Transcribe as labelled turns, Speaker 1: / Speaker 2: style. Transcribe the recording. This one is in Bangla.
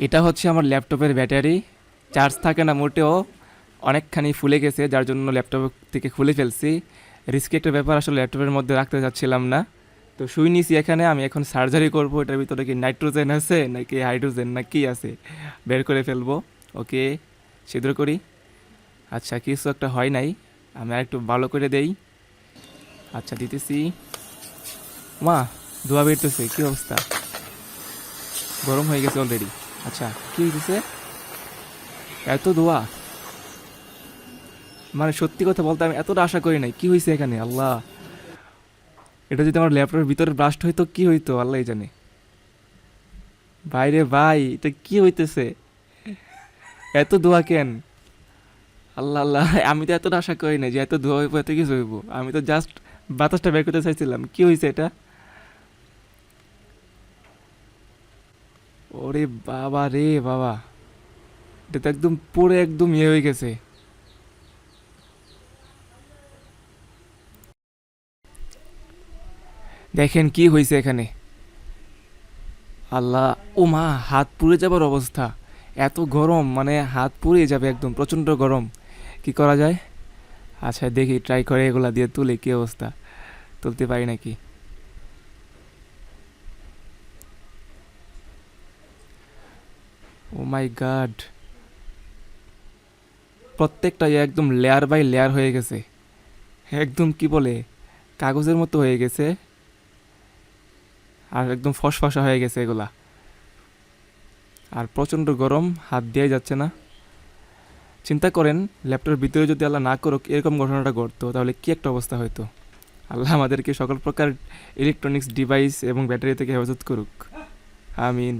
Speaker 1: এটা হচ্ছে আমার ল্যাপটপের ব্যাটারি। চার্জ থাকে না মোটেও, অনেকখানি ফুলে গেছে, যার জন্য ল্যাপটপ থেকে খুলে ফেলছি। রিস্কি একটা ব্যাপার, আসলে ল্যাপটপের মধ্যে রাখতে চাচ্ছিলাম না। তো শুই নিছি এখানে, আমি এখন সার্জারি করব। এটার ভিতরে কি নাইট্রোজেন আছে নাকি হাইড্রোজেন না কি আছে, বের করে ফেলবো। ওকে, ছিদ্র করি। আচ্ছা, কিছু একটা হয় নাই, আমি আর একটু ভালো করে দেই। আচ্ছা, দিতেছি। মা, ধোয়া বেরতেছে, কি অবস্থা? গরম হয়ে গেছে অলরেডি। আচ্ছা, কি হয়েছে? এত ধোয়া! মানে সত্যি কথা বলতে আমি এতটা আশা করি নাই। কি হয়েছে এখানে আল্লাহ! এটা যদি আমার ল্যাপটপের ভিতরে ব্লাস্ট হইতো, কি হইতো আল্লাহ জানে। বাইরে ভাই, এটা কি হইতেছে? এত ধোয়া কেন? আল্লাহ আল্লাহ, আমি তো এতটা আশা করি নাই যে এত ধোয়া হইব, এত কিছু হইব। আমি তো জাস্ট বাতাসটা বের করতে চাইছিলাম। কি হয়েছে এটা? ওরে বাবা রে বাবা! এটা তো একদম পুরো একদম ইয়ে হয়ে গেছে। দেখেন কি হয়েছে এখানে। আল্লাহ! ও মা, হাত পুড়ে যাবার অবস্থা। এত গরম, মানে হাত পুড়ে যাবে একদম, প্রচণ্ড গরম। কি করা যায়? আচ্ছা, দেখি ট্রাই করে এগুলা দিয়ে তুলে কি অবস্থা। তুলতে পারি নাকি? ও মাই গড! প্রত্যেকটা একদম লেয়ার বাই লেয়ার হয়ে গেছে। একদম কি বলে, কাগজের মতো হয়ে গেছে। আর একদম ফসফসা হয়ে গেছে এগুলা। আর প্রচণ্ড গরম, হাত দিয়ে যাচ্ছে না। চিন্তা করেন, ল্যাপটপের ভিতরে যদি আল্লাহ না করুক এরকম ঘটনাটা ঘটতো, তাহলে কি একটা অবস্থা হতো। আল্লাহ আমাদেরকে সকল প্রকার ইলেকট্রনিক্স ডিভাইস এবং ব্যাটারি থেকে হেফাজত করুক। আমিন।